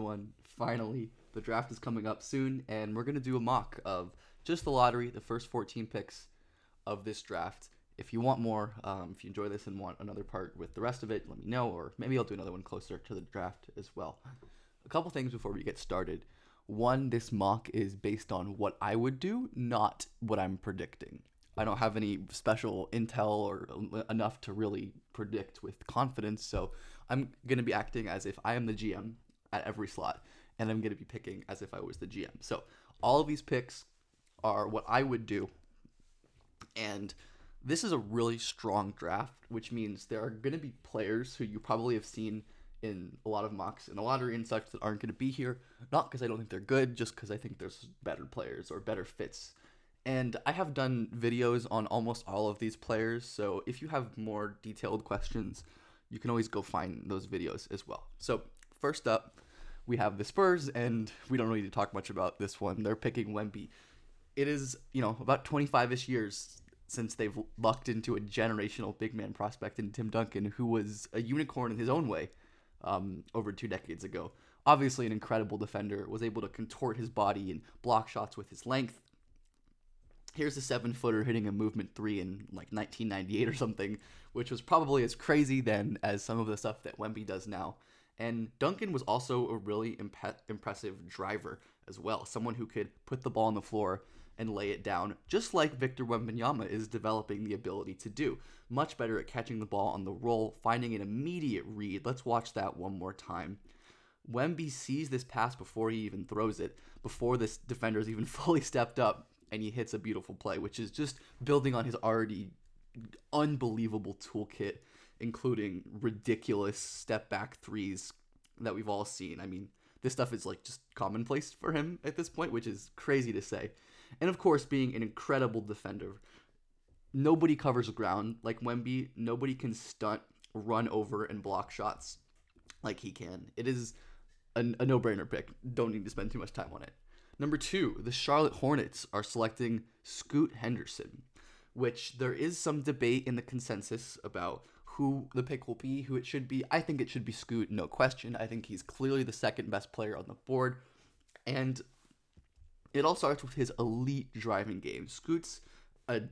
everyone. Finally, the draft is coming up soon, and we're going to do a mock of just the lottery, the first 14 picks of this draft. If you want more, if you enjoy this and want another part with the rest of it, let me know, or maybe I'll do another one closer to the draft as well. A couple things before we get started. One, this mock is based on what I would do, not what I'm predicting. I don't have any special intel or enough to really predict with confidence, so I'm going to be acting as if I am the GM at every slot, and I'm going to be picking as if I was the GM. So all of these picks are what I would do, and this is a really strong draft, which means there are going to be players who you probably have seen in a lot of mocks in the lottery and such that aren't going to be here, not because I don't think they're good, just because I think there's better players or better fits. And I have done videos on almost all of these players, so if you have more detailed questions, you can always go find those videos as well. So first up, we have the Spurs, and we don't really need to talk much about this one. They're picking Wemby. It is, about 25-ish years since they've lucked into a generational big man prospect in Tim Duncan, who was a unicorn in his own way over 2 decades ago. Obviously an incredible defender, was able to contort his body and block shots with his length. Here's a 7-footer hitting a movement 3 in 1998 or something, which was probably as crazy then as some of the stuff that Wemby does now. And Duncan was also a really impressive driver as well, someone who could put the ball on the floor and lay it down, just like Victor Wembanyama is developing the ability to do. Much better at catching the ball on the roll, finding an immediate read. Let's watch that one more time. Wemby sees this pass before he even throws it, before this defender's even fully stepped up, and he hits a beautiful play, which is just building on his already unbelievable toolkit, including ridiculous step-back threes that we've all seen. I mean, this stuff is just commonplace for him at this point, which is crazy to say. And of course, being an incredible defender. Nobody covers ground like Wemby. Nobody can stunt, run over, and block shots like he can. It is a no-brainer pick. Don't need to spend too much time on it. Number 2, the Charlotte Hornets are selecting Scoot Henderson, which there is some debate in the consensus about who the pick will be, who it should be. I think it should be Scoot, no question. I think he's clearly the second best player on the board. And it all starts with his elite driving game. Scoot's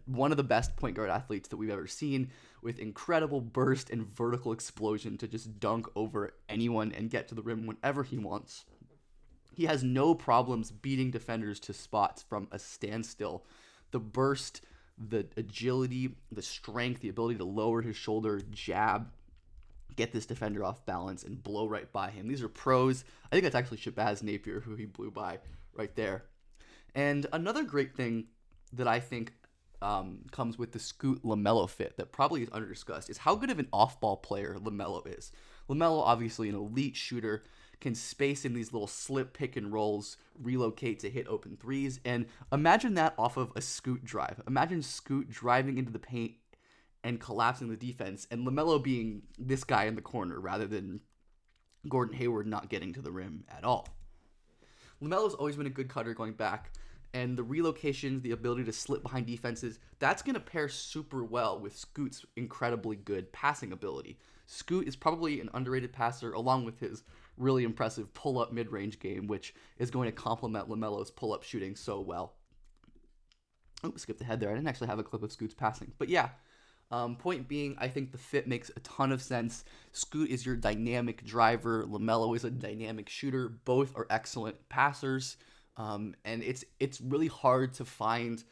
one of the best point guard athletes that we've ever seen, with incredible burst and vertical explosion to just dunk over anyone and get to the rim whenever he wants. He has no problems beating defenders to spots from a standstill. The burst, the agility, the strength, the ability to lower his shoulder, jab, get this defender off balance, and blow right by him. These are pros. I think that's actually Shabazz Napier, who he blew by right there. And another great thing that I think comes with the Scoot LaMelo fit that probably is underdiscussed is how good of an off-ball player LaMelo is. LaMelo, obviously an elite shooter, can space in these little slip pick and rolls, relocate to hit open threes, and imagine that off of a Scoot drive. Imagine Scoot driving into the paint and collapsing the defense, and LaMelo being this guy in the corner rather than Gordon Hayward not getting to the rim at all. LaMelo's always been a good cutter going back, and the relocations, the ability to slip behind defenses, that's going to pair super well with Scoot's incredibly good passing ability. Scoot is probably an underrated passer, along with his really impressive pull-up mid-range game, which is going to complement LaMelo's pull-up shooting so well. Oh, skipped ahead there. I didn't actually have a clip of Scoot's passing. But yeah, point being, I think the fit makes a ton of sense. Scoot is your dynamic driver. LaMelo is a dynamic shooter. Both are excellent passers. And it's really hard to find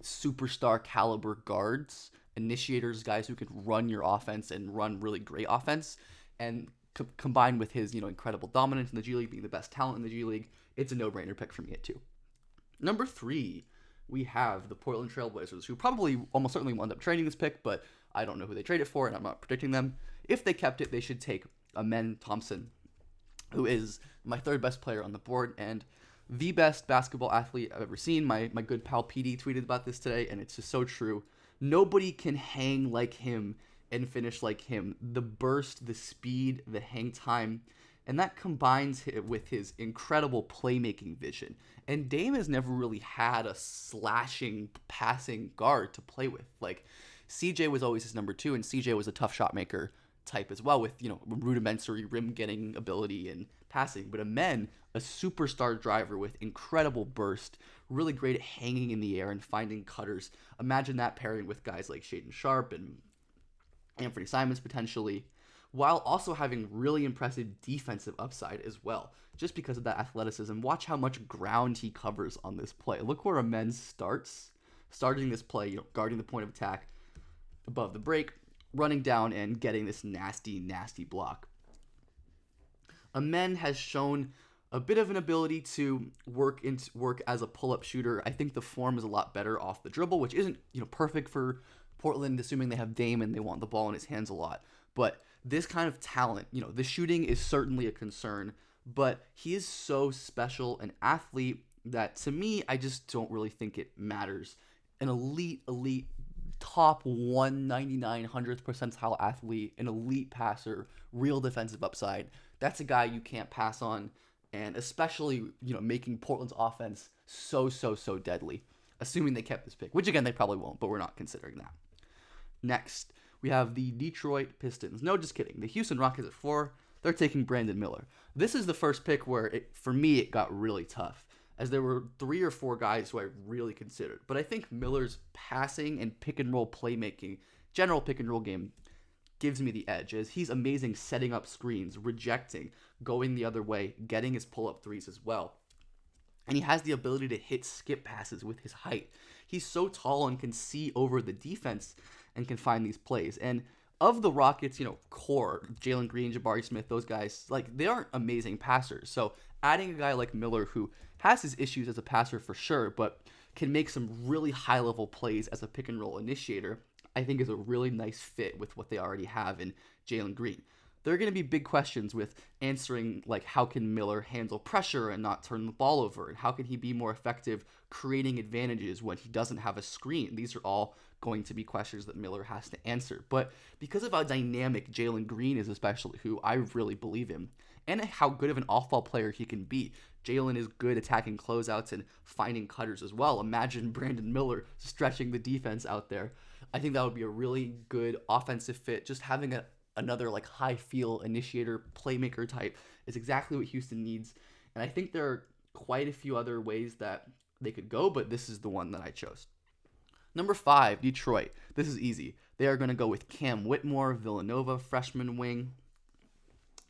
superstar caliber guards, initiators, guys who can run your offense and run really great offense. And combined with his incredible dominance in the G League, being the best talent in the G League, it's a no-brainer pick for me at 2. Number 3, we have the Portland Trail Blazers, who probably almost certainly will end up trading this pick, but I don't know who they trade it for, and I'm not predicting them. If they kept it, they should take Amen Thompson, who is my 3rd best player on the board and the best basketball athlete I've ever seen. My good pal PD tweeted about this today, and it's just so true. Nobody can hang like him and finish like him. The burst, the speed, the hang time, and that combines with his incredible playmaking vision. And Dame has never really had a slashing, passing guard to play with. CJ was always his number 2, and CJ was a tough shot maker type as well, with rudimentary rim getting ability and passing. But Amen, a superstar driver with incredible burst, really great at hanging in the air and finding cutters. Imagine that pairing with guys like Shaedon Sharpe and Anthony Simons potentially, while also having really impressive defensive upside as well, just because of that athleticism. Watch how much ground he covers on this play. Look where Amen starting this play, guarding the point of attack above the break, running down and getting this nasty, nasty block. Amen has shown a bit of an ability to work as a pull-up shooter. I think the form is a lot better off the dribble, which isn't perfect for Portland, assuming they have Dame and they want the ball in his hands a lot. But this kind of talent, the shooting is certainly a concern, but he is so special an athlete that to me, I just don't really think it matters. An elite top 199 100th percentile athlete, an elite passer, real defensive upside. That's a guy you can't pass on, and especially, making Portland's offense so deadly, assuming they kept this pick, which again, they probably won't, but we're not considering that. Next, we have the Detroit Pistons. No, just kidding. The Houston Rockets at 4, they're taking Brandon Miller. This is the first pick where, for me, it got really tough, as there were 3 or 4 guys who I really considered. But I think Miller's passing and pick-and-roll playmaking, general pick-and-roll game, gives me the edge, as he's amazing setting up screens, rejecting, going the other way, getting his pull-up threes as well. And he has the ability to hit skip passes with his height. He's so tall and can see over the defense and can find these plays. And of the Rockets, core, Jalen Green, Jabari Smith, those guys, they aren't amazing passers. So adding a guy like Miller, who has his issues as a passer for sure, but can make some really high-level plays as a pick-and-roll initiator, I think is a really nice fit with what they already have in Jalen Green. There are going to be big questions with answering, how can Miller handle pressure and not turn the ball over? And how can he be more effective creating advantages when he doesn't have a screen? These are all going to be questions that Miller has to answer. But because of how dynamic Jalen Green is, especially, who I really believe in, and how good of an off-ball player he can be, Jalen is good attacking closeouts and finding cutters as well. Imagine Brandon Miller stretching the defense out there. I think that would be a really good offensive fit. Just having another high feel initiator playmaker type is exactly what Houston needs. And I think there are quite a few other ways that they could go, but this is the one that I chose. Number 5, Detroit. This is easy. They are going to go with Cam Whitmore, Villanova, freshman wing.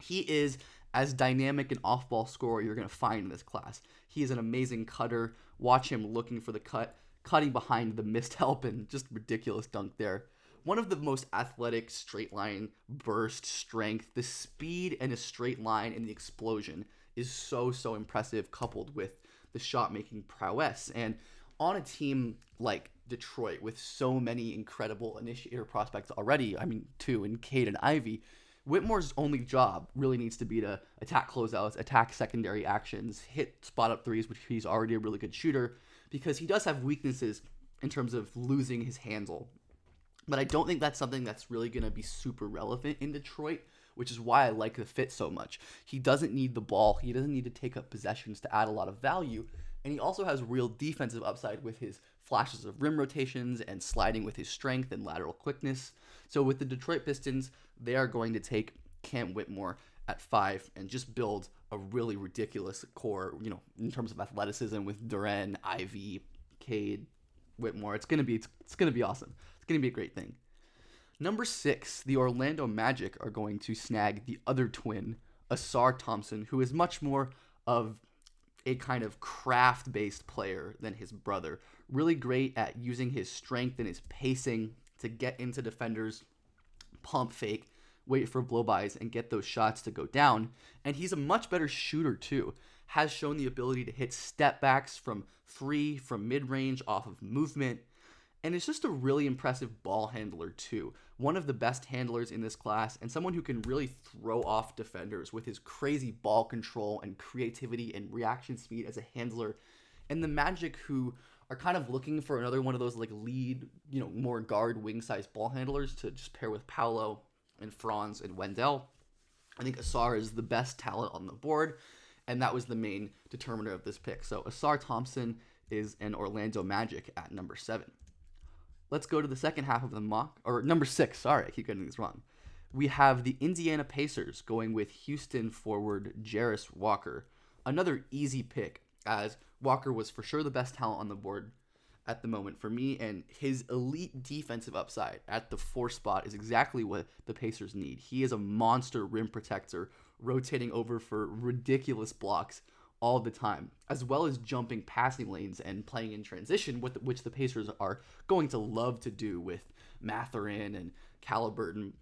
He is as dynamic an off-ball scorer you're going to find in this class. He is an amazing cutter. Watch him looking for the cut, cutting behind the missed help, and just ridiculous dunk there. One of the most athletic straight line burst strength. The speed and a straight line and the explosion is so impressive, coupled with the shot making prowess. And on a team like Detroit with so many incredible initiator prospects already, 2 in Cade and Ivy, Whitmore's only job really needs to be to attack closeouts, attack secondary actions, hit spot up threes, which he's already a really good shooter, because he does have weaknesses in terms of losing his handle. But I don't think that's something that's really going to be super relevant in Detroit, which is why I like the fit so much. He doesn't need the ball. He doesn't need to take up possessions to add a lot of value. And he also has real defensive upside with his flashes of rim rotations and sliding with his strength and lateral quickness. So with the Detroit Pistons, they are going to take Cam Whitmore at 5 and just build a really ridiculous core, in terms of athleticism with Duren, Ivy, Cade, Whitmore. It's gonna be awesome. It's gonna be a great thing. Number 6, the Orlando Magic are going to snag the other twin, Ausar Thompson, who is much more of a kind of craft-based player than his brother. Really great at using his strength and his pacing to get into defenders, pump fake, wait for blow-bys, and get those shots to go down. And he's a much better shooter, too. Has shown the ability to hit step-backs from 3, from mid-range, off of movement. And it's just a really impressive ball handler, too. One of the best handlers in this class, and someone who can really throw off defenders with his crazy ball control and creativity and reaction speed as a handler. And the Magic, who are kind of looking for another one of those lead, more guard wing-sized ball handlers to just pair with Paolo and Franz and Wendell. I think Ausar is the best talent on the board, and that was the main determiner of this pick. So Ausar Thompson is an Orlando Magic at number 7. Let's go to the second half of the mock, or number 6, sorry, I keep getting these wrong. we have the Indiana Pacers going with Houston forward Jarace Walker. Another easy pick, as Walker was for sure the best talent on the board at the moment for me, and his elite defensive upside at the 4 spot is exactly what the Pacers need. He is a monster rim protector, rotating over for ridiculous blocks all the time, as well as jumping passing lanes and playing in transition, which the Pacers are going to love to do with Mathurin and Halliburton.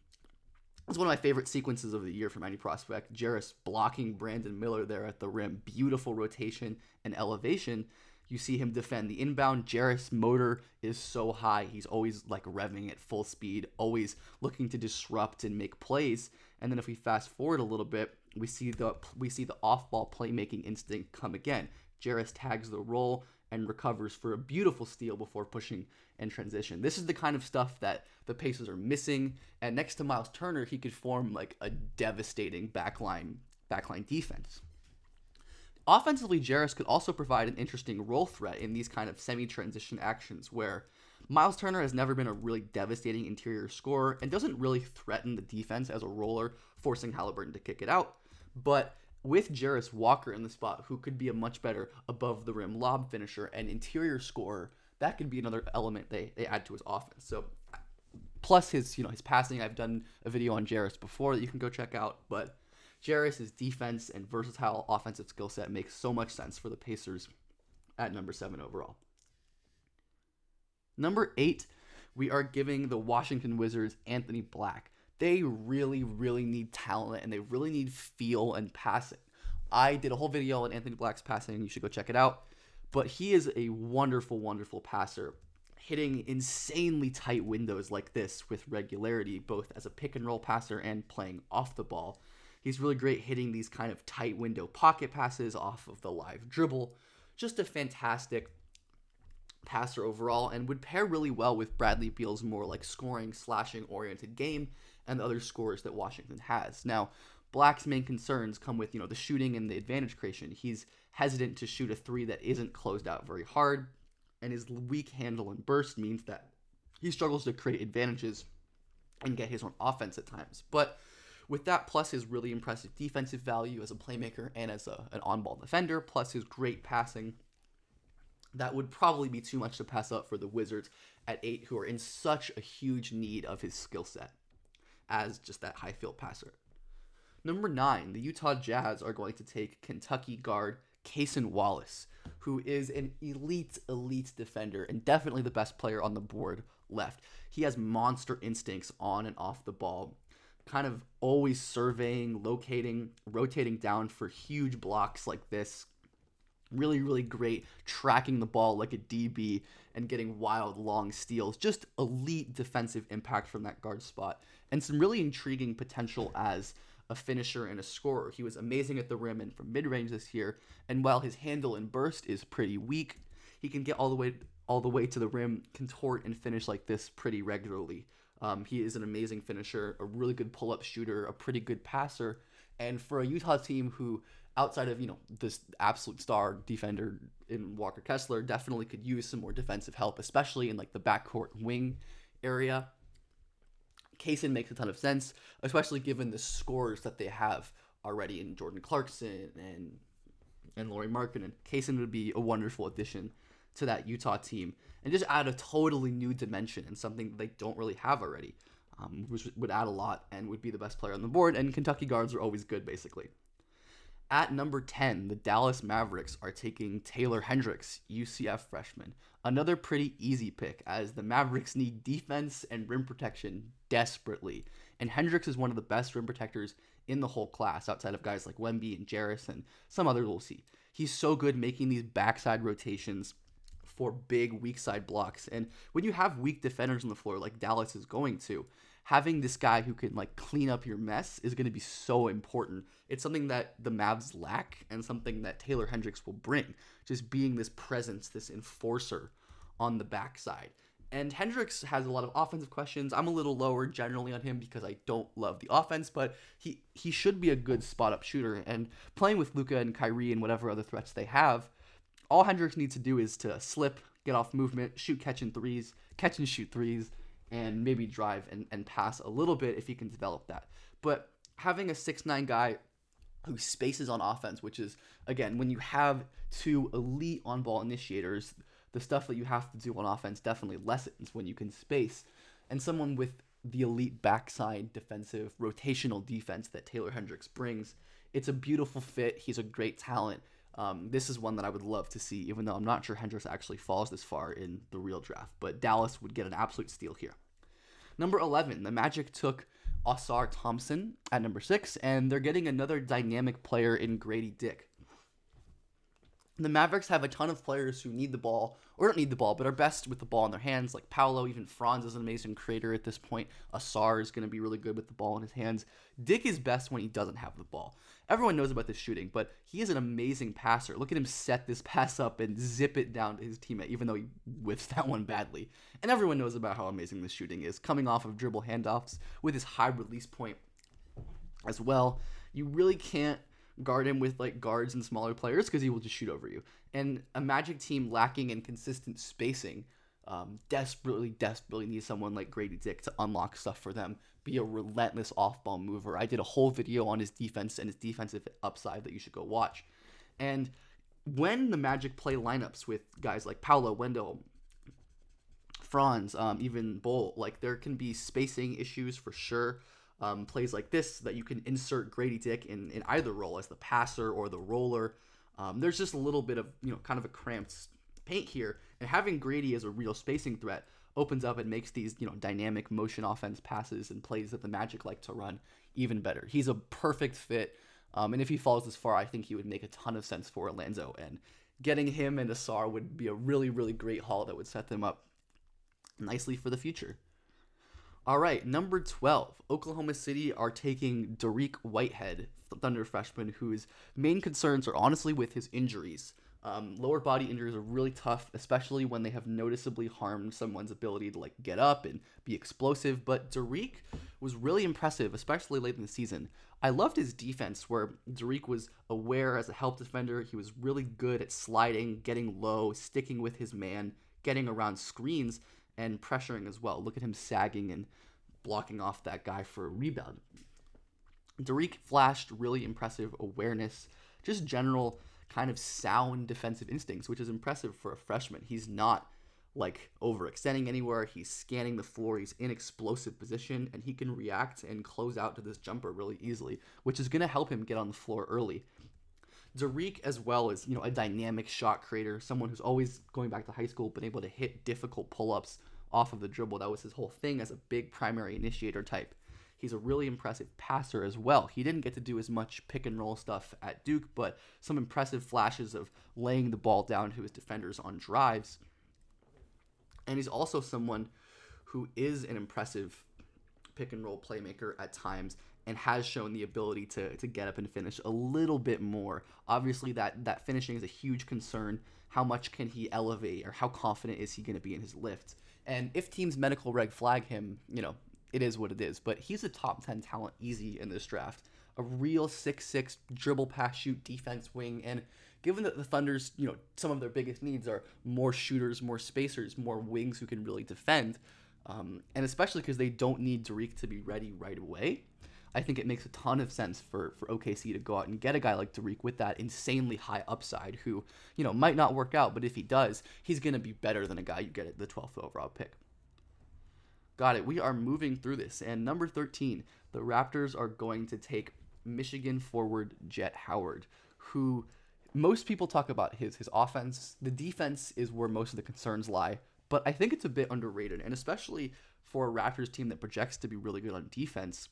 It's one of my favorite sequences of the year from any prospect. Jarace blocking Brandon Miller there at the rim. Beautiful rotation and elevation. You see him defend the inbound. Jarace's motor is so high. He's always like revving at full speed, always looking to disrupt and make plays. And then if we fast forward a little bit, we see the off-ball playmaking instinct come again. Jarace tags the roll and recovers for a beautiful steal before pushing and transition. This is the kind of stuff that the Pacers are missing. And next to Miles Turner, he could form like a devastating backline defense. Offensively, Jarace could also provide an interesting role threat in these kind of semi-transition actions where Miles Turner has never been a really devastating interior scorer and doesn't really threaten the defense as a roller, forcing Halliburton to kick it out. But with Jarace Walker in the spot, who could be a much better above-the-rim lob finisher and interior scorer, that could be another element they add to his offense. So, plus his passing, I've done a video on Jarace before that you can go check out, but Jarace's defense and versatile offensive skill set makes so much sense for the Pacers at number 7 overall. Number 8, we are giving the Washington Wizards Anthony Black. They really, really need talent, and they really need feel and passing. I did a whole video on Anthony Black's passing. You should go check it out. But he is a wonderful, wonderful passer, hitting insanely tight windows like this with regularity, both as a pick-and-roll passer and playing off the ball. He's really great hitting these kind of tight window pocket passes off of the live dribble. Just a fantastic passer overall, and would pair really well with Bradley Beal's more like scoring, slashing oriented game and the other scores that Washington has. Now, Black's main concerns come with, the shooting and the advantage creation. He's hesitant to shoot a 3 that isn't closed out very hard, and his weak handle and burst means that he struggles to create advantages and get his own offense at times. But with that, plus his really impressive defensive value as a playmaker and as an on-ball defender, plus his great passing, that would probably be too much to pass up for the Wizards at 8, who are in such a huge need of his skill set as just that high field passer. Number 9, the Utah Jazz are going to take Kentucky guard Cason Wallace, who is an elite defender and definitely the best player on the board left. He has monster instincts on and off the ball, kind of always surveying, locating, rotating down for huge blocks like this. Really, really great tracking the ball like a DB and getting wild, long steals. Just elite defensive impact from that guard spot. And some really intriguing potential as a finisher and a scorer. He was amazing at the rim and from mid-range this year. And while his handle and burst is pretty weak, he can get all the way to the rim, contort, and finish like this pretty regularly. He is an amazing finisher, a really good pull-up shooter, a pretty good passer. And for a Utah team who, outside of, this absolute star defender in Walker Kessler, definitely could use some more defensive help, especially in like the backcourt wing area. Cason makes a ton of sense, especially given the scores that they have already in Jordan Clarkson and Lauri Markkanen. Cason would be a wonderful addition to that Utah team and just add a totally new dimension and something that they don't really have already, which would add a lot and would be the best player on the board. And Kentucky guards are always good, basically. At number 10, the Dallas Mavericks are taking Taylor Hendricks, UCF freshman. Another pretty easy pick, as the Mavericks need defense and rim protection desperately. And Hendricks is one of the best rim protectors in the whole class, outside of guys like Wemby and Jarace and some others we'll see. He's so good making these backside rotations for big weak side blocks. And when you have weak defenders on the floor like Dallas is going to, having this guy who can like clean up your mess is going to be so important. It's something that the Mavs lack and something that Taylor Hendricks will bring, just being this presence, this enforcer on the backside. And Hendricks has a lot of offensive questions. I'm a little lower generally on him because I don't love the offense, but he should be a good spot-up shooter. And playing with Luka and Kyrie and whatever other threats they have, all Hendricks needs to do is to slip, get off movement, catch and shoot threes, and maybe drive and pass a little bit if he can develop that. But having a 6'9" guy who spaces on offense, which is, again, when you have two elite on-ball initiators, the stuff that you have to do on offense definitely lessens when you can space. And someone with the elite backside defensive rotational defense that Taylor Hendricks brings, it's a beautiful fit. He's a great talent. This is one that I would love to see, even though I'm not sure Hendricks actually falls this far in the real draft. But Dallas would get an absolute steal here. Number 11, the Magic took Ausar Thompson at number 6, and they're getting another dynamic player in Gradey Dick. The Mavericks have a ton of players who need the ball, or don't need the ball, but are best with the ball in their hands, like Paolo. Even Franz is an amazing creator at this point. Ausar is going to be really good with the ball in his hands. Dick is best when he doesn't have the ball. Everyone knows about this shooting, but he is an amazing passer. Look at him set this pass up and zip it down to his teammate, even though he whiffs that one badly. And everyone knows about how amazing this shooting is, coming off of dribble handoffs with his high release point as well. You really can't guard him with like guards and smaller players because he will just shoot over you. And a Magic team lacking in consistent spacing desperately needs someone like Gradey Dick to unlock stuff for them, be a relentless off-ball mover. I did a whole video on his defense and his defensive upside that you should go watch. And when the Magic play lineups with guys like Paolo, Wendell, Franz, even Bull, like there can be spacing issues for sure. Plays like this that you can insert Gradey Dick in either role as the passer or the roller. There's just a little bit of, kind of a cramped paint here. And having Gradey as a real spacing threat opens up and makes these, dynamic motion offense passes and plays that the Magic like to run even better. He's a perfect fit. And if he falls this far, I think he would make a ton of sense for Orlando. And getting him and Ausar would be a really, really great haul that would set them up nicely for the future. All right, number 12, Oklahoma City are taking Dariq Whitehead, the Thunder freshman, whose main concerns are honestly with his injuries. Lower body injuries are really tough, especially when they have noticeably harmed someone's ability to like get up and be explosive. But Dariq was really impressive, especially late in the season. I loved his defense, where Dariq was aware as a help defender. He was really good at sliding, getting low, sticking with his man, getting around screens, and pressuring as well. Look at him sagging and blocking off that guy for a rebound. Dariq flashed really impressive awareness, just general kind of sound defensive instincts, which is impressive for a freshman. He's not like overextending anywhere. He's scanning the floor. He's in explosive position, and he can react and close out to this jumper really easily, which is going to help him get on the floor early. Dariq as well is, a dynamic shot creator, someone who's always, going back to high school, been able to hit difficult pull-ups off of the dribble. That was his whole thing as a big primary initiator type. He's a really impressive passer as well. He didn't get to do as much pick and roll stuff at Duke, but some impressive flashes of laying the ball down to his defenders on drives. And he's also someone who is an impressive pick and roll playmaker at times and has shown the ability to get up and finish a little bit more. Obviously, that finishing is a huge concern. How much can he elevate, or how confident is he going to be in his lift? And if teams medical reg flag him, it is what it is. But he's a top 10 talent easy in this draft. A real 6'6" dribble, pass, shoot, defense wing. And given that the Thunder's, some of their biggest needs are more shooters, more spacers, more wings who can really defend, and especially because they don't need Dariq to be ready right away, I think it makes a ton of sense for OKC to go out and get a guy like Dariq with that insanely high upside who, might not work out, but if he does, he's going to be better than a guy you get at the 12th overall pick. Got it. We are moving through this. And number 13, the Raptors are going to take Michigan forward Jett Howard, who most people talk about his offense. The defense is where most of the concerns lie, but I think it's a bit underrated, and especially for a Raptors team that projects to be really good on defense,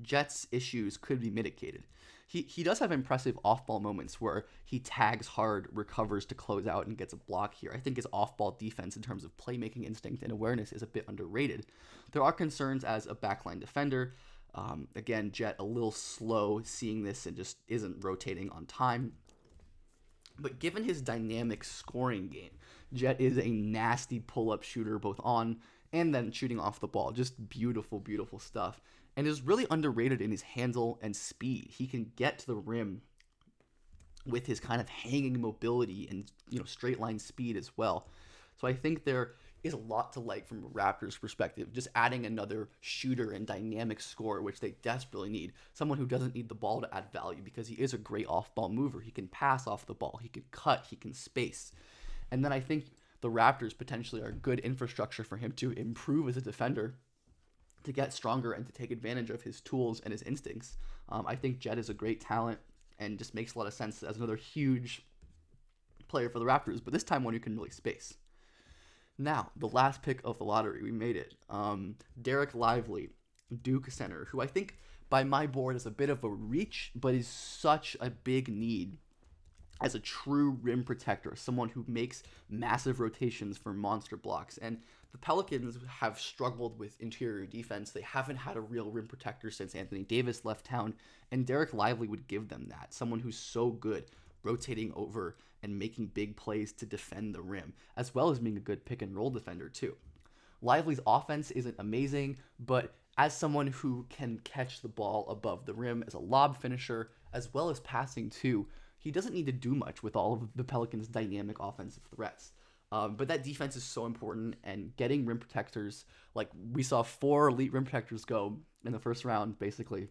Jett's issues could be mitigated. He does have impressive off-ball moments where he tags hard, recovers to close out, and gets a block here. I think his off-ball defense in terms of playmaking instinct and awareness is a bit underrated. There are concerns as a backline defender. Again, Jett a little slow seeing this and just isn't rotating on time. But given his dynamic scoring game, Jett is a nasty pull-up shooter both on and then shooting off the ball. Just beautiful, beautiful stuff. And is really underrated in his handle and speed. He can get to the rim with his kind of hanging mobility and straight line speed as well. So I think there is a lot to like from a Raptors perspective. Just adding another shooter and dynamic scorer, which they desperately need. Someone who doesn't need the ball to add value because he is a great off-ball mover. He can pass off the ball. He can cut. He can space. And then I think the Raptors potentially are good infrastructure for him to improve as a defender, to get stronger and to take advantage of his tools and his instincts. I think Jett is a great talent and just makes a lot of sense as another huge player for the Raptors, but this time one who can really space. Now, the last pick of the lottery, we made it. Dereck Lively, Duke center, who I think by my board is a bit of a reach, but is such a big need as a true rim protector, someone who makes massive rotations for monster blocks. And the Pelicans have struggled with interior defense. They haven't had a real rim protector since Anthony Davis left town, and Dereck Lively would give them that. Someone who's so good rotating over and making big plays to defend the rim, as well as being a good pick and roll defender too. Lively's offense isn't amazing, but as someone who can catch the ball above the rim as a lob finisher, as well as passing too, he doesn't need to do much with all of the Pelicans' dynamic offensive threats. But that defense is so important, and getting rim protectors, like we saw 4 elite rim protectors go in the first round, basically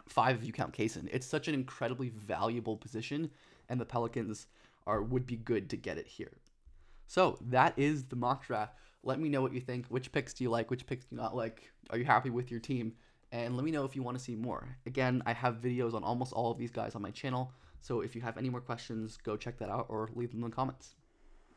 5 if you count Cason. It's such an incredibly valuable position, and the Pelicans would be good to get it here. So that is the mock draft. Let me know what you think. Which picks do you like? Which picks do you not like? Are you happy with your team? And let me know if you want to see more. Again, I have videos on almost all of these guys on my channel, so if you have any more questions, go check that out or leave them in the comments.